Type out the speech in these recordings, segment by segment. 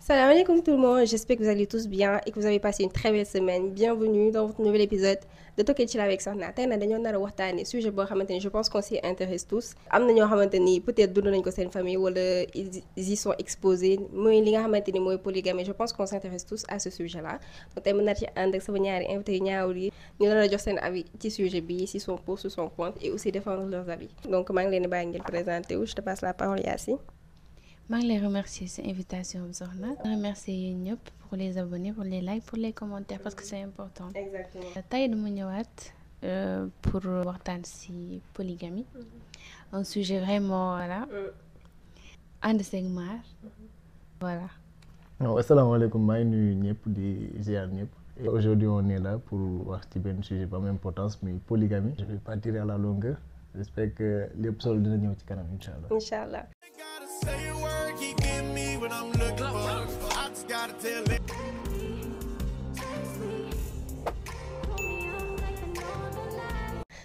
Salam alaikum tout le monde, j'espère que vous allez tous bien et que vous avez passé une très belle semaine. Bienvenue dans votre nouvel épisode de Tokkil Chill avec Soxna. Tey nag dañoo nar a waxtaanee sujet boo xamante ni je pense qu'on s'y intéresse tous. am na ñoo xamante ni peut-être dund nañ ko seen famille wala ils y sont exposés mooy li nga xamante ni mooy polygamie. Je pense qu'on s'intéresse tous à ce sujet-là. Donc tey mën naa ci ànd ak sama ñaari invité yu ñaawul yi ñu nar a jox seen avis ci sujet bi, si sont pour, si sont contre et aussi défendre leurs avis. Donc maa ngi leen di bàyyi ngeen présenté wu. Je te passe la parole Yacine. Je les remercie cette invitation. Je remercie pour les abonnés, pour les likes, pour les commentaires parce que c'est important. Exactement. Tey dama ñëwaat pour waxtaan ci polygamie. Un sujet vraiment voilà. ànd seeg maar. Voilà. Assalamu alaikum, maa ngi nuyu ñëpp di ziar ñëpp. Et aujourd'hui on est là pour wax ci benn sujet bu am importance muy polygamie. Je vais pas tirer à la longueur. J'espère que lépp solo dina ñëw ci kanam inchallah. Inch'Allah.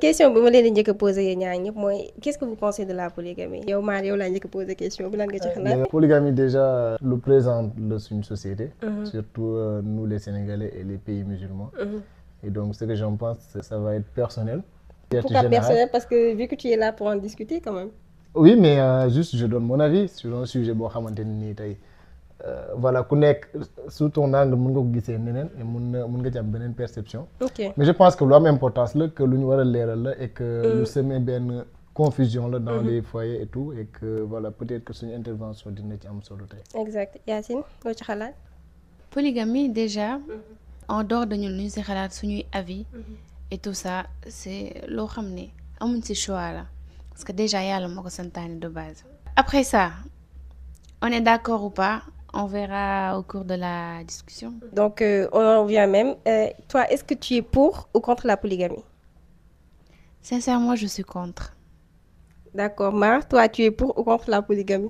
Question bi ma leen di njëkk a posé yéen ñaar ñëpp mooy qu'est-ce que vous pensez de la polygamie. yow Mar yow laa njëkk a posé question bi lan nga ci xalaat. La polygamie déjà lu présente la suñu société. Surtout nous les Sénégalais et les pays musulmans. Et donc ce que j'en pense ça va être personnel. Pourquoi personnel? Parce que vu que tu es là pour en discuter quand même. Oui mais juste je donne mon avis sur un sujet boo xamante ni tey voilà ku nekk sous ton angle mën nga ko gisee neneen et mën nga ci am beneen perception. Ok. Mais je pense que lu am importance la que lu ñu war a leeral la et que lu semer benn confusion la dans les foyers et tout et que voilà peut-être que suñu intervention dina ci am solo tey. Exact. Yacine loo ci xalaat. Polygamie déjà en dehors de ñun lu ñu ci xalaat suñuy avis et tout ça c'est loo xam ne amuñ ci choix la parce que déjà yàlla moo ko santaane de base. Après ça on est d'accord ou pas on verra au cours de la discussion. Donc on en vient même. Toi est-ce que tu es pour ou contre la polygamie? Sincèrement je suis contre. D'accord. Mar, toi tu es pour ou contre la polygamie?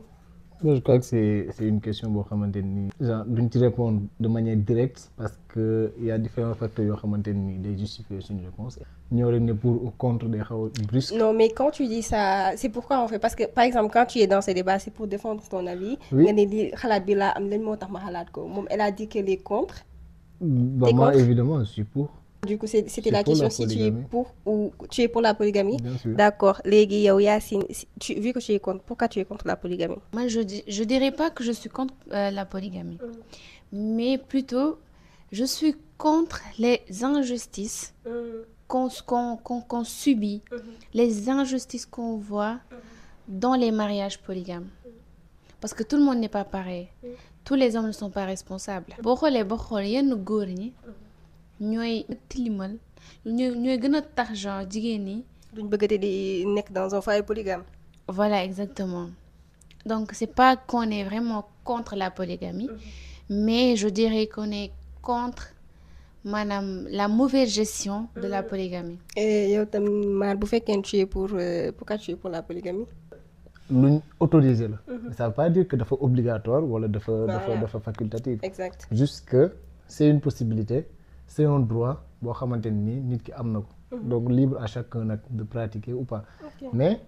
Je crois que c'est une question boo xamante ni genre duñ ci répondre de manière directe parce que il y a différents facteurs yoo xamante ni day justifier suñu réponse ñoo rek ne pour ou contre day xaw a brusque. Non mais quand tu dis ça c'est pourquoi on fait parce que par exemple quand tu es dans ces débats c'est pour défendre ton avis. Oui. nga ne li xalaat bi laa am lañ moo tax ma xalaat ko moom elle a dit qu'elle est contre. Bah, T'es moi contre? évidemment je suis pour. Du coup c'était C'est la pour question la si tu es polygamie. pour ou tu es pour la polygamie. Bien sûr. D'accord. Léegi yow Yacine vu que tu es contre pourquoi tu es contre la polygamie? Moi je dirais pas que je suis contre la polygamie mais plutôt je suis contre les injustices qu'on subit, les injustices qu'on voit dans les mariages polygames. Parce que tout le monde n'est pas pareil. Tous les hommes ne sont pas responsables. boo xoolee yenn góor ñi ñooy tilimal ñooy gën a tax genre jigéen ñi. duñ bëggati di nekk dans un foyer polygame. Voilà exactement. Donc c'est pas qu'on est vraiment contre la polygamie mais je dirais qu'on est contre maanaam la mauvaise gestion de la polygamie. Et yow tam Mar bu fekkee tu es pour pourquoi tu es pour la polygamie? luñ autorisé la. Mais ça veut pas dire que dafa obligatoire wala Voilà. dafa facultatif. Exact. Juste que c'est une possibilité c'est un droit boo xamante ni nit ki am na ko. Donc libre à chacun nag de pratiquer ou pas. Ok. Mais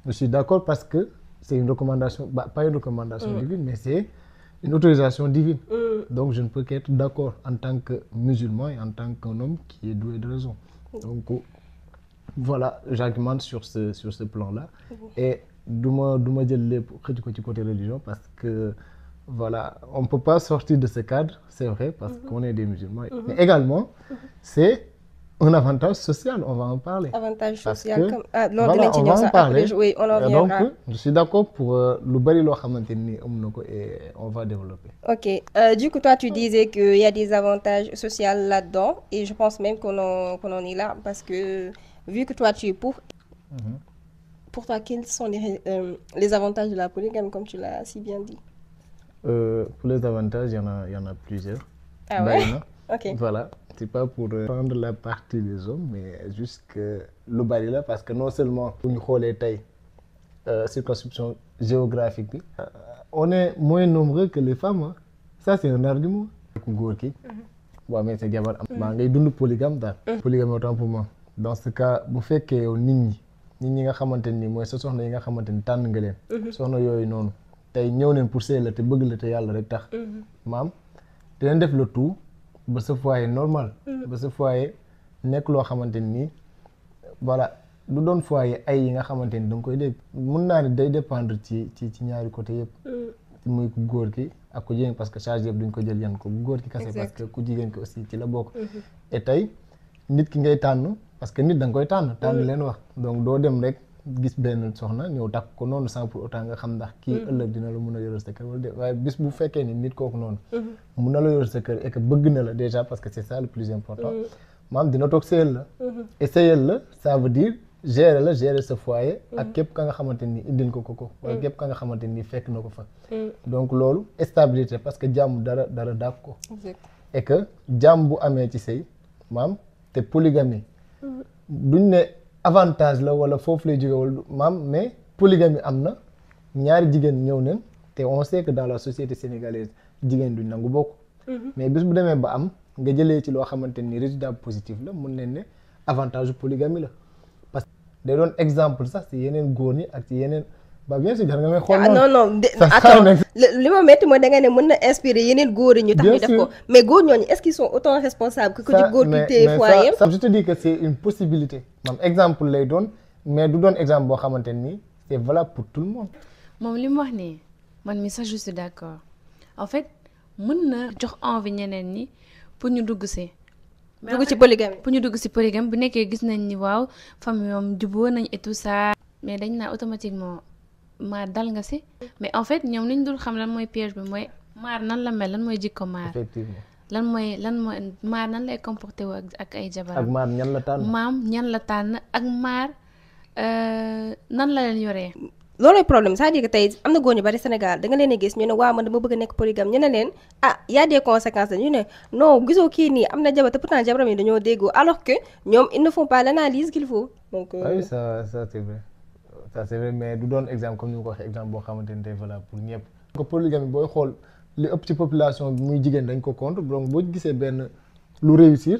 je suis d'accord parce que c'est une recommandation pas une recommandation divine mais c'est une autorisation divine. Donc je ne peux qu'être d'accord en tant que musulman et en tant qu'un homme qui est doué de raison. Donc voilà j'argumente sur ce plan-là. Et du ma jël lépp xëcc ko ci côté religion parce que voilà on peut pas sortir de ce cadre c'est vrai parce qu'on est des musulmans. Mais également c'est un avantage social on va en parler. Avantage Parce social que, comme loolu voilà, dinañ ci on ñëw va en sax parler. après oui on en viendra. Donc je suis d'accord pour lu bari loo xamante ni am na ko et on va développer. Ok. Du coup toi tu disais qu'il y a des avantages sociaux là-dedans et je pense même qu'on en est là parce que vu que toi tu es pour toi quels sont les avantages de la polygamie comme tu l'as si bien dit? Pour les avantages il y en a plusieurs. Ah ouais? Bari na. Ok. Voilà c'est pas pour prendre la partie des hommes mais juste que lu bari la parce que non seulement bu ñu xoolee tey circonscription géographique bi on est moins nombreux que les femmes hein. Ça c'est un argument. ku góor ki boo amee sa jabar am maa ngay dund polygame daal. Polygame autant pour moi. Dans ce cas bu fekkee yow nit ñi nga xamante ni mooy sa soxna yi nga xamante ni tànn nga leen. Soxna yooyu noonu tey ñëw neen pour sëy la te bëgg la te yàlla rek tax maam dinañ def le tout ba sa foyer normal ba sa foyer nekk loo xamante nii voilà du doon foyer ay yi nga xamante ni da nga koy dégg mun naa ne day dépendre ci ñaari côté yëpp muy ku góor ki ak ku jigéen parce que charge yëpp duñ ko jël yan ko ku góor ki kase parce que ku jigéen ki aussi ci la bokk et tey nit ki ngay tànn parce que nit da nga koy tànn leen wax donc doo dem rek gis benn soxna ñëw takk ko noonu sans pour autant nga xam ndax kii ëllëg dina la mun a yoral sa kër wala de waaye bis bu fekkee ni nit kooku noonu mun na la yoral sa kër et que bëgg na la déjà parce que c'est ça le plus important maam dina toog sëyal la et sëyal la ça veut dire gérer sa foyer ak képp ka nga xamante ni indil ko wala képp ka nga xamante ni fekk na ko fa donc loolu stabilité parce que jàmm dara dàq ko et que jàmm bu amee ci sëy maam te polygamie duñ ne avantage la wala foofu lay jóge wala maam mais polygamie am na ñaari jigéen ñëw neen te on sait que dans la société sénégalaise jigéen duñ nangu bokk mais bis bu demee ba am nga jëlee ci loo xamante ni résultat positif la mun nañ ne avantage polygamie la parce que day doon exemple sax ci yeneen góor ñi ak ci yeneen ba bien sûr nga may xool non attends li ma métti mooy da nga ne mën na inspirer yeneen góor yi ñu tax ñu def ko mais góor ñooñu est-ce qu'ils sont autant responsables que di góor ki téye foyer ça je te dis que c'est une possibilité maam exemple lay doon mais du doon exemple boo xamante ni c'est valable pour tout le monde moom li mu wax nii man mi sax je suis d'accord en fait mën na jox envie ñeneen ñi pour ñu dugg si dugg ci polygamie pour ñu dugg si polygamie bu nekkee gis nañ ni waaw famille moom juboo nañ et tout ça mais dañ naa automatiquement maar dal nga si mais en fait ñoom liñ dul xam lan mooy piège bi mooy maar nan la mel lan mooy jikko maar effectivement lan mooy maar nan lay comporté wu ak ay jabaram ak maar ñan la tànn maam ñan la tànn ak maar nan la leen yoree loolooy problème c'est-à-dire que tey am na góor ñu bari Sénégal da nga leen a gis ñu ne waaw man dama bëgg a nekk polygame ñu ne leen y a des conséquences ñu ne non gisoo kii nii am na jabar te pourtant jabaram yi dañoo déggoo alors que ñoom ils ne font pas l'analyse qu'il faut donc oui ça c'est vrai ça c'est vrai mais du doon exemple comme ni ma ko waxee exemple boo xamante ni tey valable pour ñëpp ko polygamie booy xool li ëpp ci population bi muy jigéen dañ ko contre donc boo gisee benn lu réussir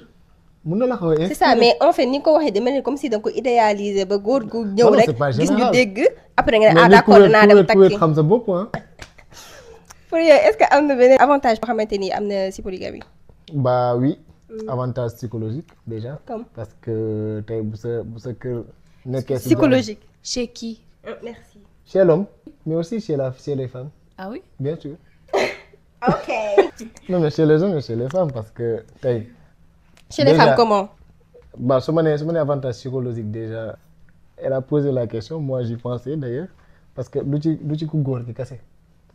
mun na la xaw a c'est ça mais en fait ni nga ko waxee de mel ni comme si da nga ko idéaliser ba góor gu ñëw rek gis ñu dégg après nga ne d'accord dinaa dem takki xam sa bopp ah pour yow est-ce que am na beneen avantage boo xamante ni am na si polygamie bah oui avantage psychologique déjà comme parce que tey bu sa kër nekkee psychologique chez qui merci chez l'homme mais aussi chez les femmes ah oui bien sûr ok non mais chez les hommes et chez les femmes parce que tey chez les femmes comment bah su ma nee avantage psychologique déjà elle a posé la question moi j'y pensais d'ailleurs parce que du ci ku góor ki kase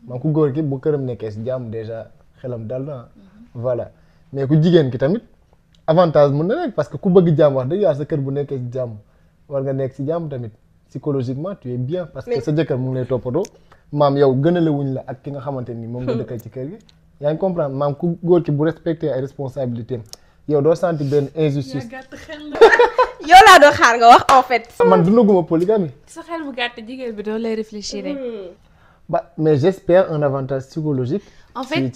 man ku góor ki bu këram nekkee si jàmm déjà xelam dal na voilà mais ku jigéen ki tamit avantage mën na nekk parce que ku bëgg jàmm wax dëgg yàlla sa kër bu nekkee si jàmm war nga nekk si jàmm tamit psychologiquement tu es bien parce que sa jëkkër mu ngi lay toppatoo maam yow gënale wuñ la ak ki nga xamante ni moom nga dëkkal ci kër gi yaa ngi comprendre maam ku góor ki bu respecté ay responsabilités yow doo sentir benn injustice. yow laa doon xaar nga wax en fait. man dundaguma polygamie. sa xel bu gàtt jigéen bi doo lay réfléchir rek. Bah, mais j'espère un avantage psychologique. En fait,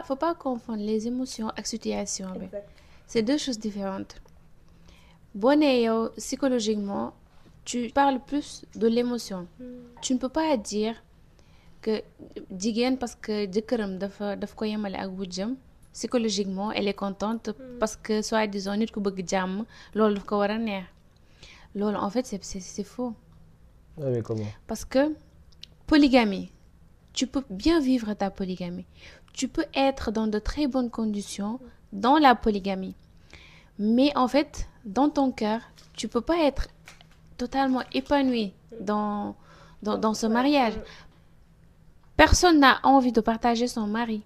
faut pas confondre les émotions avec situation. C'est deux choses différentes. Bon, psychologiquement, tu parles plus de l'émotion. Tu ne peux pas dire que Digen parce que jëkkëram dafa ko yemale ak wujjam psychologiquement elle est contente parce que soi-disant nit ku bëgg jàmm loolu daf ko war a neex loolu en fait c'est faux. Ah oui, comment? Parce que polygamie, tu peux bien vivre ta polygamie. Tu peux être dans de très bonnes conditions dans la polygamie. Mais en fait, dans ton cœur, tu peux pas être totalement épanoui dans ce mariage. Personne n'a envie de partager son mari.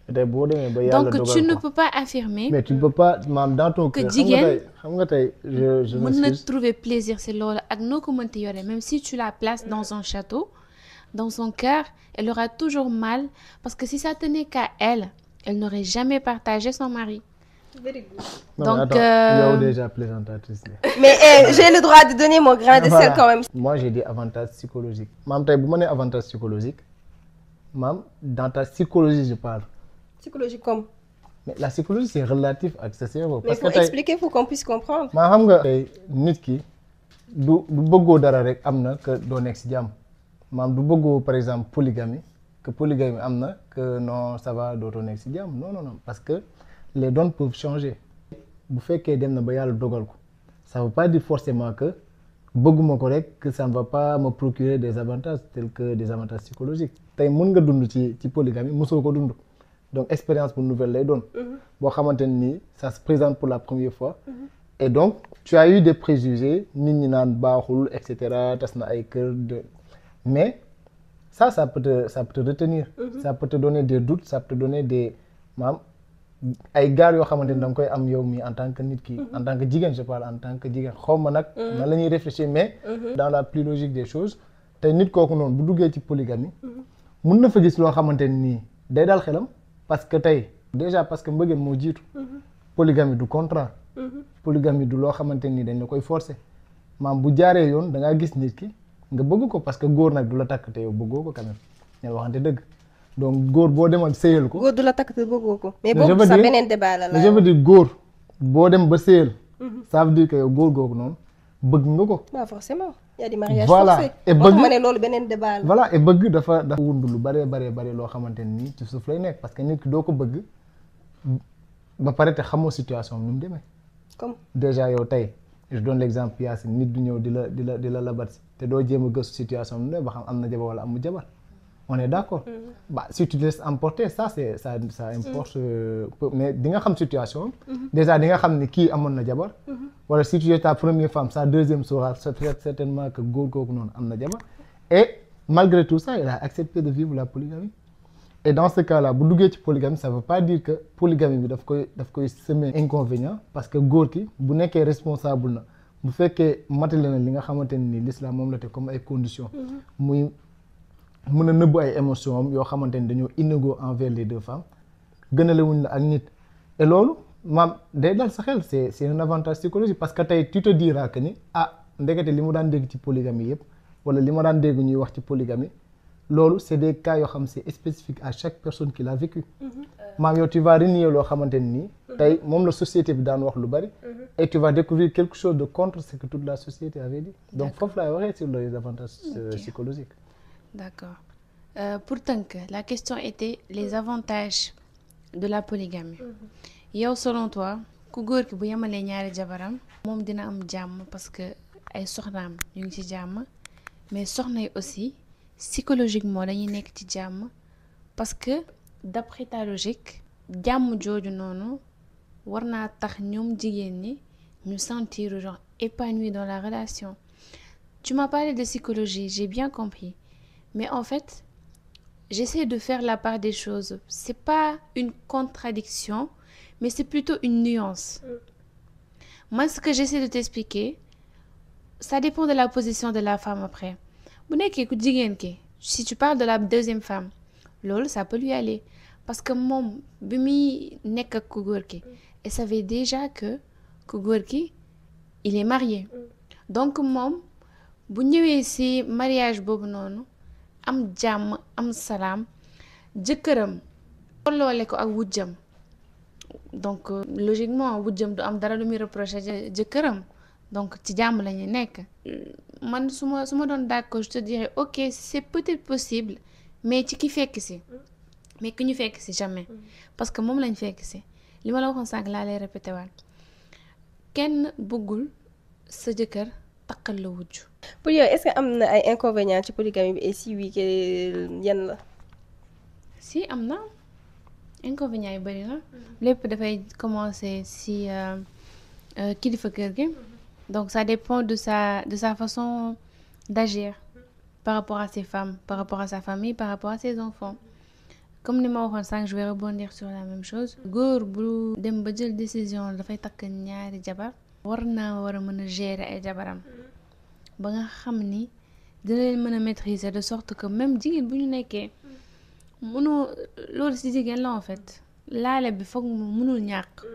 Donc tu ne peux pas affirmer. Mais tu ne peux pas, dans ton cœur, je ne trouver plaisir, c'est l'eau. Même si tu la places dans un château, dans son cœur, elle aura toujours mal parce que si ça tenait qu'à elle, elle n'aurait jamais partagé son mari. Very good. Non, donc, attends, déjà plaisantatrice. Mais j'ai le droit de donner mon grain de sel quand même. Moi, j'ai des avantages psychologiques. Mam, tu as avantage psychologique. Mam, dans ta psychologie, je parle. Psychologie comme? Mais la psychologie, c'est relatif à ce cerveau. Mais il faut expliquer pour qu'on puisse comprendre. Ma xam nga nit ki du bëggoo dara rek am na que doo nekk si jàmm maam du bëggoo par exemple polygamie que polygamie am na que non ça va dootoo nekk si jàmm non non non parce que les donnes peuvent changer bu fekkee dem na ba yàlla dogal ko ça veut pas dire forcément que bëgguma ko rek que ça ne va pas me procurer des avantages tels que des avantages psychologiques tey mën nga dund ci polygamie mosoo ko dund donc expérience bu nouvelle lay doon boo xamante ni ça se présente pour la première fois et donc tu as eu des préjugés nit ñi naan baaxul et cetera tas na ay kër de mais ça peut te retenir ça peut te donner des doutes ça peut te donner des maam ay gaar yoo xamante ni da nga koy am yow mi en tant que nit ki en tant que jigéen je parle en tant que jigéen xaw ma nag nan la ñuy réfléchir mais dans la plus logique des choses tey nit kooku noonu bu duggee ci polygamie mun na fa gis loo xamante nii day daal xelam parce que tey déjà parce que mbëggeel moo jiitu polygamie du contrat polygamie du loo xamante nii dañ la koy forcer maam bu jaaree yoon da ngaa gis nit ki nga bëgg ko parce que góor nag du la takk te yow bëggoo ko quand même ñen waxante dëgg donc góor boo demal sëyal ko. góor du la takk te bëggoo ko. mais boobu sax beneen débat la. je veux dire góor boo dem ba sëyal. ça veut dire que yow góor googu noonu bëgg nga ko. waaw forcément y a des mariages voilà forcés. et bëgg ma ne loolu beneen débat la. voilà et bëgg dafa wund lu bare loo xamante nii ci suuf lay nekk parce que nit ki doo ko bëgg ba pare te xamoo situation ni mu demee. comme déjà yow tey je donne l'exemple Yacine nit du ñëw di la labat si te doo jéem a gëstu situation bi ba xam am na jabar wala amul jabar. on est d'accord. Bah si tu te laisses emporter ça importe mais di nga xam situation. déjà di nga xam ni kii amoon na jabar. wala si tu es ta première femme sa deuxième sera certainement que góor googu noonu am na jabar. et malgré tout ça il a accepté de vivre la polygamie. et dans ce cas là bu duggee ci polygamie ça veut pas dire que polygamie bi daf koy semer inconvénient parce que góor ki bu nekkee responsable na bu fekkee matale na li nga xamante ni l'islam moom la te comme ay conditions. muy mën a nëbb ay émotions am yoo xamante ni dañoo inégaux envers les deux femmes gënalewuñ la ak nit et loolu maam day dal sa xel c'est un avantage psychologique parce que tey tu te diras que ni ndekete li mu daan dégg ci polygamie yëpp wala li ma daan dégg ñuy wax ci polygamie loolu c'est des cas yoo xam c'est spécifique à chaque personne qui l'a vécu maam yow tu vas renier loo xamante ni tey moom la société bi daan wax lu bari et tu vas découvrir quelque chose de contre ce que toute la société avait dit donc foofu laay waxee sur les avantages psychologiques. D'accord. Pour tënk la question était les avantages de la polygamie. yow selon toi ku góor ki bu yemalee ñaari jabaram moom dina am jàmm parce que ay soxnaam ñu ngi ci jàmm mais soxna yi aussi psychologiquement dañuy nekk ci jàmm parce que d'après ta logique jàmm jooju noonu war naa tax ñoom jigéen ñi ñu sentir genre épanoui dans la relation. Tu m'as parlé de psychologie, j'ai bien compris. Mais en fait, j'essaie de faire la part des choses. C'est pas une contradiction, mais c'est plutôt une nuance. Moi, ce que j'essaie de t'expliquer, ça dépend de la position de la femme après. Si tu parles de la deuxième femme, lol, ça peut lui aller. Parce que mon bimi nek ak ku góor ki, elle savait déjà que ku góor ki, il est marié. Donc moom bu ñëwee ci mariage boobu noonu am jàmm am salaam jëkkëram tolloole ko ak wujjam donc logiquement wujjam du am dara lu muy reprocher jëkkëram donc ci jàmm la ñuy nekk man su ma doon d'accord je te dirais ok c'est peut-être possible mais ci ki fekk ci mais ki ñu fekk ci jamais parce que moom lañ fekk ci li ma la waxoon sànq laa lay répété waat kenn bëggul sa jëkkër takkal la wujj. pour yow est-ce que am na ay inconvénients ci polygamie bi et si oui yan la. si am na inconvénients yu bari na lépp dafay commencer si kilifa kër gi donc ça dépend de sa façon d'agir par rapport à ses femmes par rapport à sa famille par rapport à ses enfants comme ni ma waxoon sànq je vais rebondir sur la même chose góor bu dem ba jël décision dafay takk ñaari jabar war a mën a gérer ay jabaram ba nga xam ni dina leen mën a maîtriser de sorte que même jigéen bu ñu nekkee mënoo loolu ci jigéen la en fait laale bi foog mu mënul ñàkk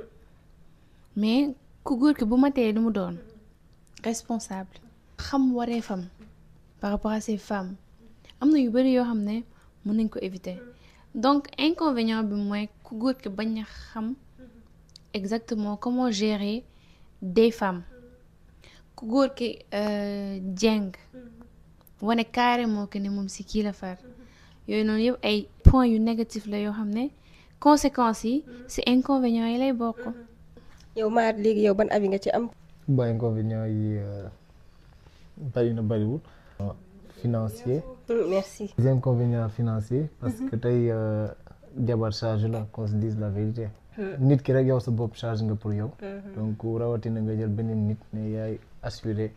mais ku góor ki bu matee lu mu doon responsable xam wareefam par rapport à ses femmes am na yu bari yoo xam ne mën nañ ko éviter donc inconvénient bi mooy ku góor ki bañ a xam exactement comment gérer des femmes ku góor ki jeng wane carrément que ne moom si kii la far yooyu noonu yëpp ay points yu négatif la yoo xam ne conséquences yi si inconvénients yi lay bokk. yow maar léegi yow ban avis nga ci am. ba inconvénients yi bari na bariwul. financier. merci. les inconvénients financiers. parce que tey jabar charge la qu'on se dise la vérité. nit ki rek yow sa bopp charge nga pour yow. donc rawatina nga jël beneen nit ne yaay assurer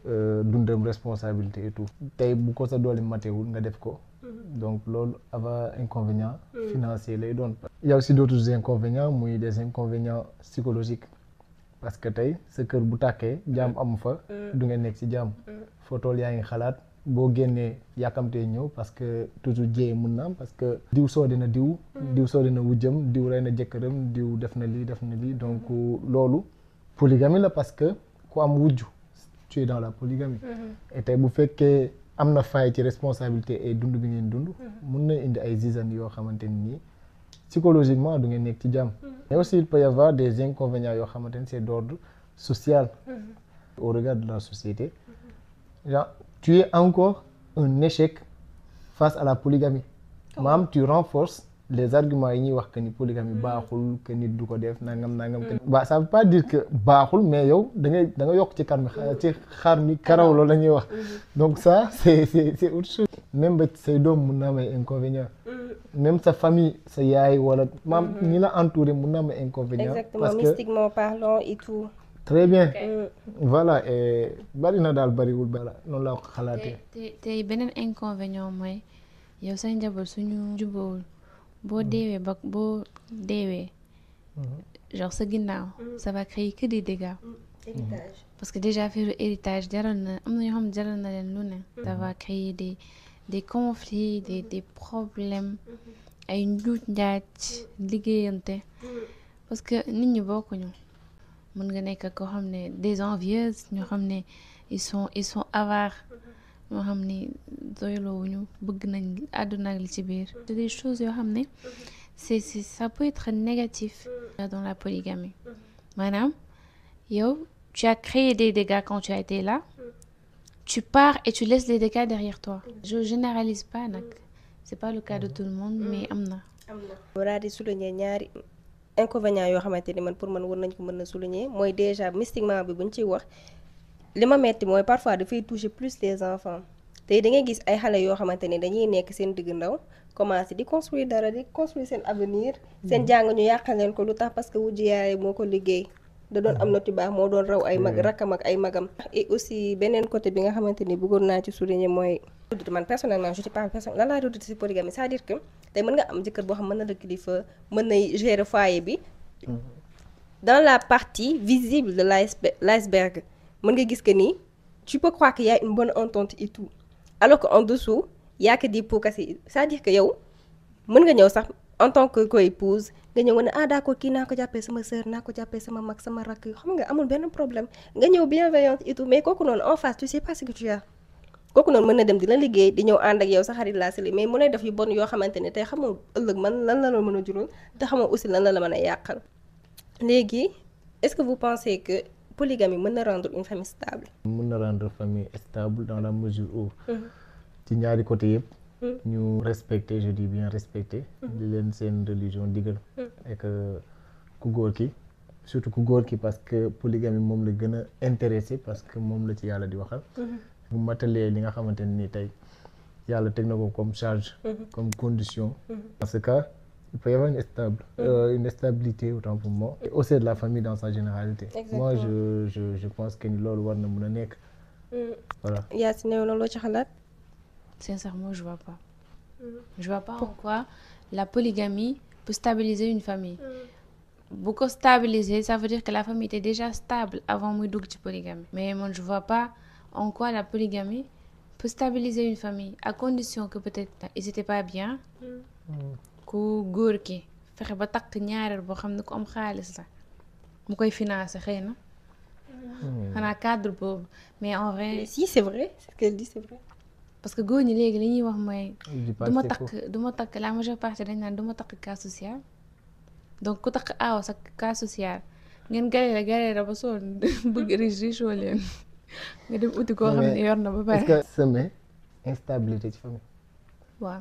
dundam responsabilité et tout. tey bu ko sa doole matewul nga def ko. donc loolu ava inconvénient financier lay doon. il y a aussi d'autres inconvénients muy des inconvénients psychologiques parce que tey sa kër bu tàkkee jaam amu fa du ngeen nekk ci jaam foo toll yaa ngi xalaat boo génnee yàkkamtee ñëw parce que toujours jiyee mun na am parce que diw soode na diw soode na wujjam diw rey na jëkkëram diw def na lii donc loolu polygamie la parce que ku am wujju tu es dans la polygamie et tey bu fekkee am na faay ci responsabilité et dund bi ngeen dund mun na indi ay zizanie yoo xamante ni psychologiquement du ngeen nekk ci jàmm mais aussi il peut y avoir des inconvénients yoo xamante ni c'est d'ordre social au regard de la société genre tu es encore un échec face à la polygamie maanaam tu renforces les arguments yi ñuy wax que ni polygamie baaxul que nit du ko def nangam que ça veut pas dire que baaxul mais yow da nga yokk ci xar mi karaw loolu la ñuy wax donc ça c'est autre chose même ba say doom mun na am ay inconvénients même sa famille sa yaay wala maam ñi la entouré mun na am ay inconvénients exactement mystiquement parlant et tout très bien voilà et bari na daal bariwul bala noonu laa ko xalaatee te beneen inconvénient mooy yow say njaboot suñu jubóowul boo deewee genre sa ginnaaw ça va créer que des dégâts héritage parce que déjà faire héritage jaral na am na ñoo xam jaral na leen lu ne ça va créer des conflits des problèmes ay njuuj njaaj liggéeyante parce que nit ñi bokkuñu mën nga nekk koo xam ne des envieuses ñoo xam ne ils sont avares ñoo xam ne doyloowuñu bëgg nañ àdduna ak li ci biir c'est des choses yoo xam ne ça peut être négatif dans la polygamie maanaam yow tu as créé des dégâts quand tu as été là tu pars et tu laisses les dégâts derrière toi je généralise pas nag c'est pas le cas de tout le monde mais am na daal di souligner ñaari inconvénients yoo xamante ni man pour man war nañ ko mën a souligner mooy déjà mystiquement bi buñ ciy wax li ma metti mooy parfois dafay toucher plus les enfants tey da ngay gis ay xale yoo xamante ni dañuy nekk seen digg ndaw commencé di construire dara di construire seen avenir seen jàng ñu yàqal leen ko lu tax parce que wujju yaay moo ko liggéey da doon am noti baax moo doon raw ay mag rakkam ak ay magam et aussi beneen côté bi nga xamante ni bëggoon naa ci souligner mooy man personnellement je te parle lan laa duddi ci polygamie c'est-à-dire que tey mën nga am jëkkër boo xam mën na la kilifa mën na gérer foyer bi dans la partie visible de l'iceberg mën nga gis que ni tu peux croire qu'il y a une bonne entente et tout alors que en dessous y a que des pots cassés c'est-à-dire que yow mën nga ñëw sax en tant que co-épouse nga ñëw nga ne d'accord kii naa ko jàppee sama sœur naa ko jàppee sama mag sama rakk xam nga amul benn problème nga ñëw bienveillante et tout mais kooku noonu en face tu sais pas ce que tu as kooku noonu mën na dem di la liggéey di ñëw ànd ak yow sa xarit laa sali mais mu lay def yu bon yoo xamante ne tey xamoo ëllëg man lan la mën a jural te xamoo aussi lan la mën a yàqal léegi est-ce que vous pensez que polygamie mën na rendre une famille stable mën na rendre famille stable dans la mesure où ci ñaari côté yëpp ñu respecter je dis bien respecter di leen seen religion digal et que ku góor ki surtout ku góor ki parce que polygamie moom la gën a intéressé parce que moom la ci yàlla di waxal bu matalee li nga xamante ni tey yàlla teg na ko comme charge comme condition dans ce cas il peut y avoir une stabilité autant pour moi et aussi de la famille dans sa généralité. Exactement. Moi je pense que ni loolu war na mën a nekk voilà Yacine yow loo ci xalaat sincèrement je vois pas je vois pas en quoi la polygamie peut stabiliser une famille bu ko stabiliser ça veut dire que la famille était déjà stable avant muy dugg ci polygamie mais moi je vois pas en quoi la polygamie peut stabiliser une famille à condition que peut-être ils étaient pas bien ku góor ki fexe ba takk ñaareel boo xam ne ku am xaalis la mu koy financer xëy na xanaa cadre boobu mais en vrai si c'est vrai ce qu'elle dit c'est vrai parce que góor ñi léegi li ñuy wax mooy du ma takk la majeure partie dañ naan du ma takk cas social donc ku takk aaw sa cas social ngeen galère ba sonn bëgg riche leen nga dem uti koo xam ne yor na ba pare. est-ce que semer instabilité ci famille. waaw.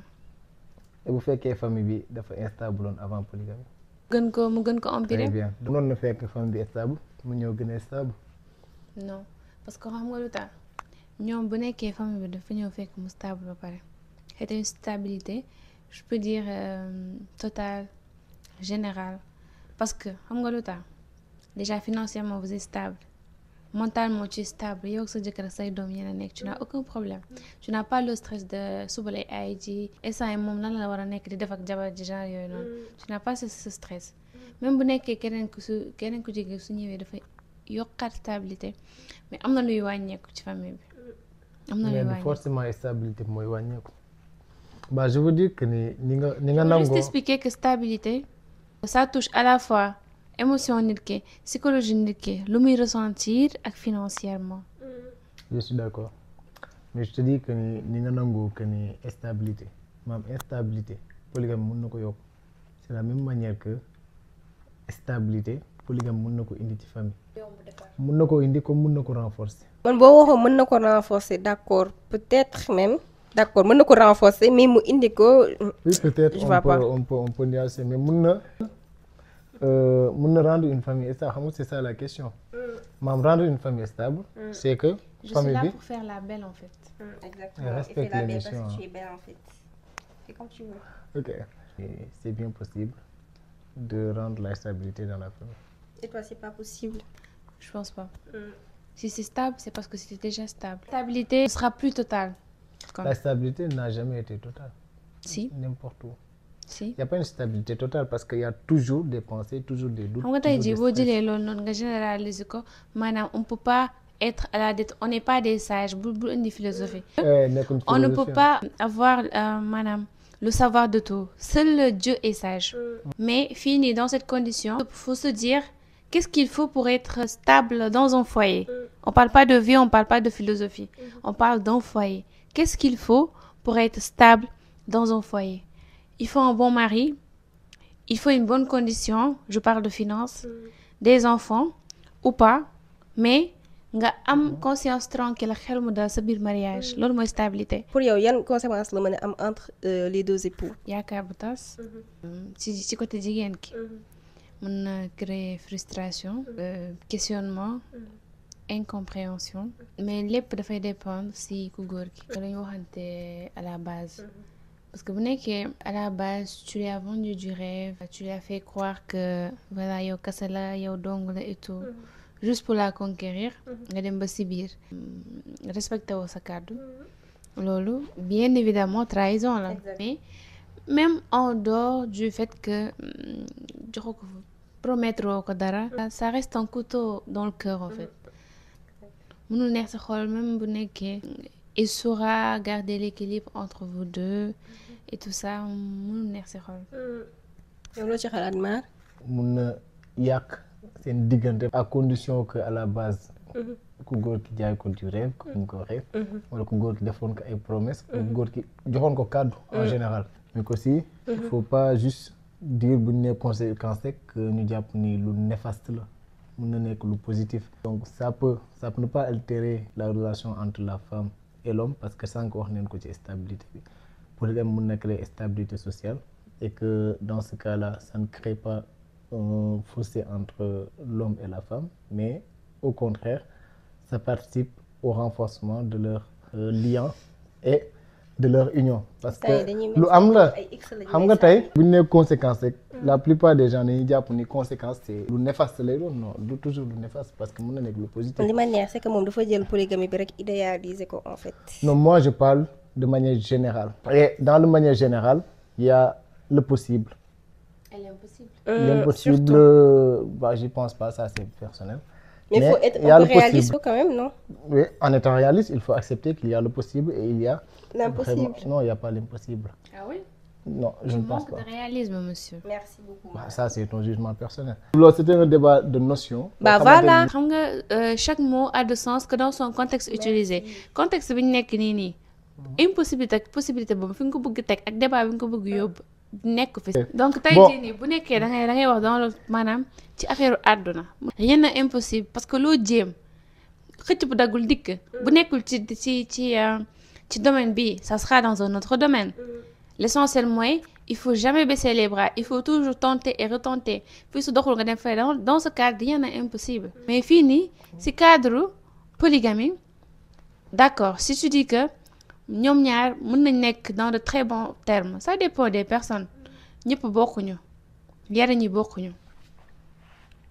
et bu fekkee famille bi dafa instable woon avant polygamie. mu gën ko empirer. très bien mënoon na fekk famille bi stable mu ñëw gën a stable. non parce que xam nga lu tax ñoom bu nekkee famille bi dafa ñëw fekk mu stable ba pare c'est une stabilité je peux dire totale générale parce que xam nga lu tax déjà financièrement vous êtes stable mentalement tu es stable yow ak sa jëkkër ak say doom yéen a nekk tu n'as aucun problème tu n'as pas le stress de suba lay ay ji instant yi moom lan la war a nekk di def ak jabar ji genre yooyu noonu tu n'as pas ce stress même bu nekkee keneen ku jege su ñëwee dafay yokkaat stabilité mais am na luy wàññeeku ci famille bi am na luy wàññeeku forcément stabilité mooy wàññeeku. Bah je veux dire que ni nga nangoo. juste expliquer que stabilité ça touche à la fois émotion nit ki psychologie nit ki lu muy ressentir ak financièrement. Je suis d'accord mais je te dis que ni nga nangoo que ni stabilité maanaam instabilité polygame mën na ko yokk c'est la même manière que stabilité polygame mën na ko indi ci famille. mën na ko indi comme mën na ko renforcer. man boo waxoon mën na ko renforcer d'accord peut-être même. d'accord mën na ko renforcer mais mu indi ko. oui peut-être on peut nuancer mais mën na rendre une famille stable xam nga c'est ça la question. maam rendre une famille stable. c'est que famille bi je suis là pour faire la belle en fait. exactement respecte et fais la belle l'émission, parce que tu es belle en fait. C'est comme tu veux. ok et c'est bien possible de rendre la stabilité dans la famille. Et toi c'est pas possible. Je pense pas. Si c'est stable c'est parce que c'était déjà stable. La stabilité sera plus totale. La stabilité n'a jamais été totale. Si. N'importe où. Si. Il n'y a pas une stabilité totale parce qu'il y a toujours des pensées, toujours des doutes. xam nga tey jii boo jëlee loolu noonu nga généraliser ko maanaam on peut pas être à la dette on n'est pas des sages bu indi philosophie. On ne peut pas avoir maanaam le savoir de tout. Seul Dieu est sage. Mais fii nii dans cette condition il faut se dire qu'est-ce qu'il faut pour être stable dans un foyer. On parle pas de vie, on parle pas de philosophie. On parle d'un foyer. Qu'est-ce qu'il faut pour être stable dans un foyer? Il faut un bon mari, il faut une bonne condition, je parle de finances, des enfants ou pas, mais nga am conscience tranquille ak xel mu dal sa biir mariage loolu mooy stabilité. Pour yow yan conséquences la mën a am entre les deux époux? yaakaar bu tas ci côté jigéen ki mën na créer frustration, questionnement, incompréhension, mais lépp dafay dépendre si ku góor ki dañu waxante à la base. Parce que bu nekkee à la base tu lui as vendu du rêve, tu lui as fait croire que voilà yow kese la yow dong la et tout juste pour la conquérir nga dem ba si biir respecté woo sa kàddu loolu bien évidemment trahison la. Mais même en dehors du fait que joxo ko promettre woo ko dara ça reste un couteau dans le cœur en fait. Mënul neex sa xol même bu nekkee il saura garder l'équilibre entre vous deux et tout ça mënul neex sa xol. yow loo ci xalaat maar. mun na yàq seen diggante à condition que à la base ku góor ki jaay ko du rêve comme ni ko waxee wala ku góor ki defoon ko ay promesses ku góor ki joxoon ko kàddu en général mais aussi il faut pas juste dire bu ñu nee conséquence rek que ñu jàpp ni lu néfaste la mun na nekk lu positif donc ça peut ne pas altérer la relation entre la femme et l'homme parce que sànq wax neen ko ci stabilité bi polygame mun na créer stabilité sociale et que dans ce cas-là ça ne crée pas un fossé entre l'homme et la femme mais au contraire ça participe au renforcement de leur lien et de leur union parce que lu am la xam nga tey bu ñu nee conséquence rek la plupart des gens dañuy jàpp ni conséquence c'est lu néfaste lay doon non du toujours lu néfaste parce que mën na nekk lu positif. li ma neex c'est que moom dafa jël polygamie bi rek idéaliser ko en fait. Non, moi je parle de manière générale et dans la manière générale il y a le possible. Et l'impossible. L'impossible, bah j'y pense pas, ça c'est personnel. Mais il faut être un peu réaliste quand même, non? Oui, en étant réaliste, il faut accepter qu'il y a le possible et il y a... L'impossible. Non, il n'y a pas l'impossible. Ah oui? Non, je ne pense pas. Manque de réalisme, monsieur. Merci beaucoup. Bah, ça c'est ton jugement personnel. Alors c'était un débat de notions. Bah voilà. Xam nga chaque mot a de sens que dans son contexte utilisé. Contexte bi ñu nekk nii impossibilité ak possibilité boobu fi nga ko bëgg teg ak débat bi nga ko bëgg yóbbu nekk fi. Donc tey jii nii bu nekkee da ngay wax dans le maanaam ci affaire àdduna. Rien n'est impossible parce que loo jéem xëcc bu daggul dikk bu nekkul ci domaine bi ça sera dans un autre domaine l'essentiel mooy il faut jamais baisser les bras il faut toujours tenter et retenter fii su doxul nga dem fay dans ce cadre rien n'est impossible mais fii nii si cadre polygamie d'accord si tu dis que ñoom ñaar mën nañ nekk dans de très bons termes ça dépend des personnes ñëpp bokkuñu yara ñi bokkuñu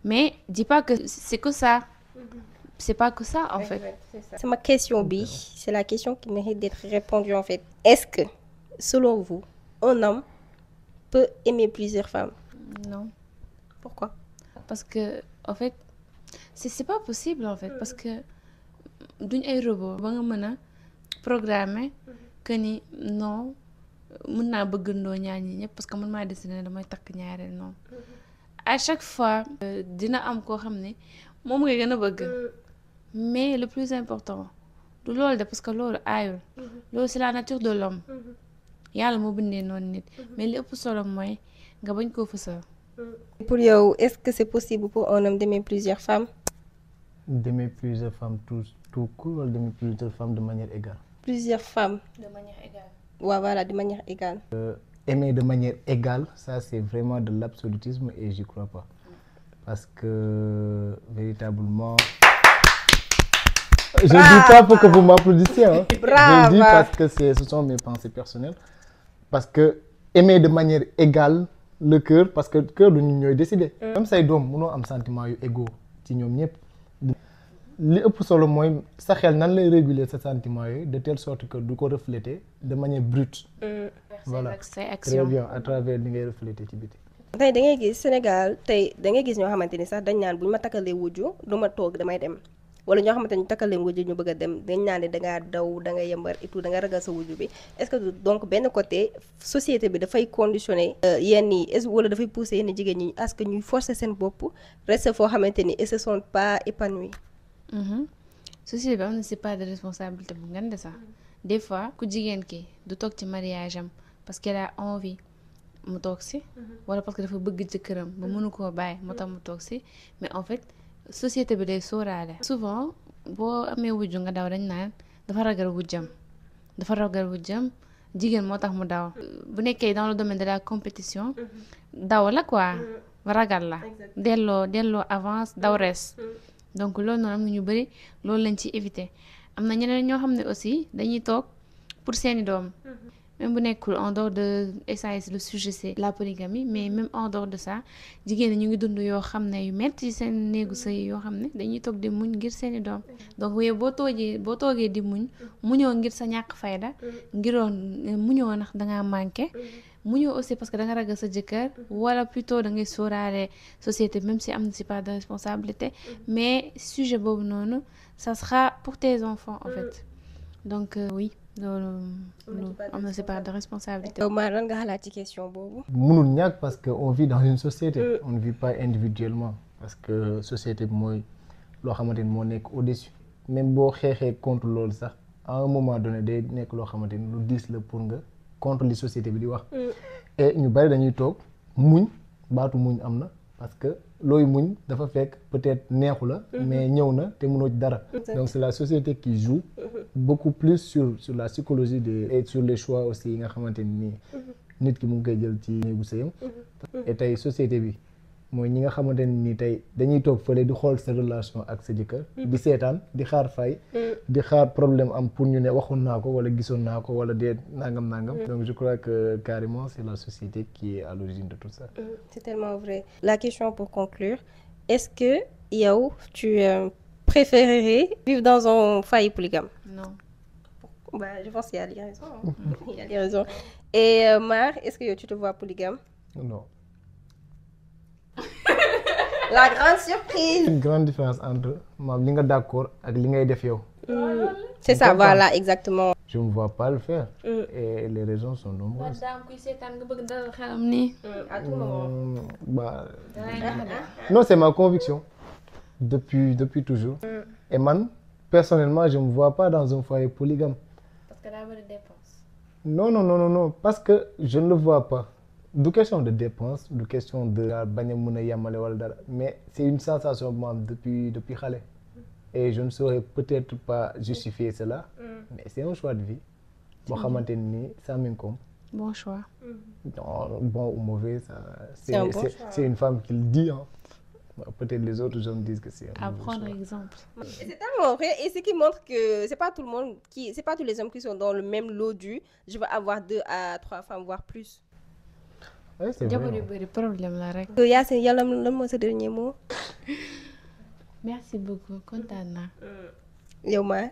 mais dis pas que c'est que ça c'est pas que ça en fait. C'est ma question bi c'est la question qui mérite d'être répondue en fait est-ce que selon vous un homme peut aimer plusieurs femmes? Non. Pourquoi? Parce que en fait c'est pas possible en fait parce que duñ ay robot ba nga mën a programmer que ni non mën naa bëggandoo ñaar ñi ñëpp parce que man maa décidé ne damay takk ñaareel non à chaque fois dina am koo xam ne moom nga gën a bëgg mais le plus important du loolu de parce que loolu aayul loolu c'est la nature de l'homme yàlla moo bindee noonu nit mais li ëpp solo mooy nga bañ koo fësal. Pour yow est-ce que c'est possible pour un homme d'aimer plusieurs femmes? D'aimer plusieurs femmes tout court wala d'aimer plusieurs femmes de manière égale? Plusieurs femmes. De manière égale. Ouais, voilà, de manière égale. Aimer de manière égale, ça c'est vraiment de l'absolutisme et j'y crois pas. Parce que véritablement... Je ne dis pas pour que vous m'applaudissiez. Hein. Je le dis parce que ce sont mes pensées personnelles. Parce que aimer de manière égale le cœur, parce que le cœur du ñooy décider. Même say doom mënoo am sentiment yu égaux ci ñoom ñëpp. li ëpp solo mooy sa xel nan lay réguler sa sentiment yooyu de telle sorte que du ko refléter de manière brute. Voilà très bien à travers li ngay refléter ci biti. tey da ngay gis Sénégal tey da ngay gis ñoo xamante ni sax dañ naan bu ñu ma takkalee wujju du ma toog damay dem wala ñoo xamante ni takkalee wujju ñu bëgg a dem dañ naan ne da ngaa daw da nga yembar et tout da nga ragal sa wujju bi est-ce que donc benn côté société bi dafay conditionner yenn yi est-ce wala dafay pousser yenn jigéen ñi à ce que ñuy forcer seen bopp reste foo xamante ni ils se sont pas épanouis. Société bi am na c'est pas de responsabilité bu ngeen de sax des fois ku jigéen ki du toog ci mariage am parce qu'elle a envie mu toog si wala parce que dafa bëgg jëkkëram ba mënu koo bàyyi moo tax mu toog si mais en fait société bi day sóoraale souvent boo amee wujju nga daw dañ naan dafa ragal wujjam jigéen moo tax mu daw bu nekkee dans le domaine de la compétition daw la quoi ragal la delloo avance daw res donc loolu noonu am na ñu bëri loolu lañ ci éviter am na ñeneen ñoo xam ne aussi dañuy toog pour seeni doom même bu nekkul en dehors de SAS le sujet c'est la polygamie mais même en dehors de ça jigéen ñi ñu ngi dund yoo xam ne yu metti seen néegu sëy yoo xam ne dañuy toog di muñ ngir seeni doom donc yow boo toogee di muñoo ngir sa ñàkk fayda muñoo ndax dangaa manqué muñoo aussi parce que da nga ragal sa jëkkër wala plutôt da ngay sóoraale société même si am na si pas de responsabilité mais sujet boobu noonu ça sera pour tes enfants en fait donc oui loolu am na c'est pas de responsabilité. yow maa lan nga xalaat ci question boobu. mënul ñàkk parce que on vit dans une société. On ne vit pas individuellement parce que société bi mooy loo xamante ni moo nekk au-dessus même boo xeexee contre loolu sax à un moment donné day nekk loo xamante ni lu diis la pour nga contre li société bi di wax. et ñu bari dañuy toog muñ baatu muñ am na parce que looy muñ dafa fekk peut-être neexu la. mais ñëw na te mënoo ci dara. donc c'est la société qui joue beaucoup plus sur la psychologie et sur les choix aussi yi nga xamante ni nit ki mu ngi koy jël ci néegu sëyam. et tey société bi mooy ñi nga xamante ni tey dañuy toog fële di xool sa relation ak sa jëkkër. di seetaan di xaar fay. di xaar problème am pour ñu ne waxoon naa ko wala gisoon naa ko wala dee nangam. donc je crois que carrément c'est la société qui est à l'origine de tout ça. C'est tellement vrai. La question pour conclure, est-ce que yow tu préférerais vivre dans un foyer polygame? Non. Bah, je pense qu'il y a des raisons. Il y a des raisons. Et Mar, est-ce que tu te vois polygame? Non. La grande surprise. Une grande différence entre li nga d'accord ak li ngay def yow. C'est ça, voilà, exactement. Je ne me vois pas le faire. Et les raisons sont nombreuses. À tout moment. Non, c'est ma conviction. Depuis toujours. Et man, personnellement, je ne me vois pas dans un foyer polygame. Parce que là, il dépenses. Non. Parce que je ne le vois pas. Du question de dépenses, du question de bañ a mën a yemale wala dara mais c'est une sensation bu ma am depuis xale. et je ne saurais peut-être pas justifier cela, mais c'est un choix de vie. Boo xamante ni ça m'incombe. Bon choix. Non, bon ou mauvais, ça, C'est un bon choix. c'est une femme qui le dit. Hein. Peut-être les autres gens disent que c'est un À mauvais prendre choix. exemple. Et c'est tellement vrai, et ce qui montre que c'est pas tout le monde c'est pas tous les hommes qui sont dans le même lot du je veux avoir 2 à 3 femmes voire plus. Ouais, c'est vrai. jabar yu bëri problème la rek. Yacine yàlla lan moo sa dernier mot. Merci beaucoup kontaan naa. yow Mar.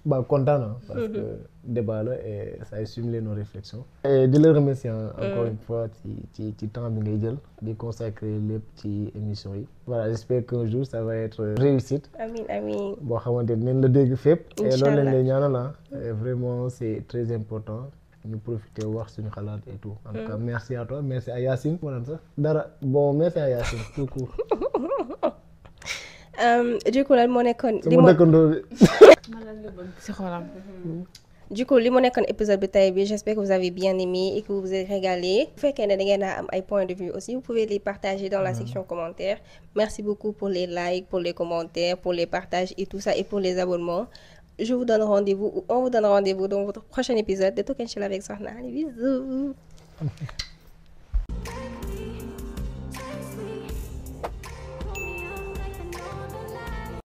Bah, content, hein, parce que débat là, et ça a stimulé nos réflexions. Et de le remercier encore une fois ci temps bi ngay jël di consacrer lépp ci émission yi. Voilà, j'espère qu'un jour ça va être réussite. Amiin amiin. Boo xamante ni nañ la dégg fépp. Et loolu lañ Inch'Allah. lay ñaanal ah. Et vraiment c'est très important ñu profiter wax suñu xalaat et tout. En tout cas merci à toi, merci à Yacine. ma naan sax dara bon merci à Yacine tout court. Du coup lan moo nekkoon. sama dëkkandoo bi. ma la nga bëgg si xolam. Du coup li mu nekkoon épisode bi tey bi j'espère que vous avez bien aimé et que vous vous êtes régalé. Bu fekkee ne da ngeen a am ay points de vue aussi vous pouvez les partager dans la section commentaires. Merci beaucoup pour les likes, pour les commentaires, pour les partages et tout ça et pour les abonnements. Je vous donne rendez-vous ou on vous donne rendez-vous dans votre prochain épisode de Talk and Chill avec Sokhna. Bisous.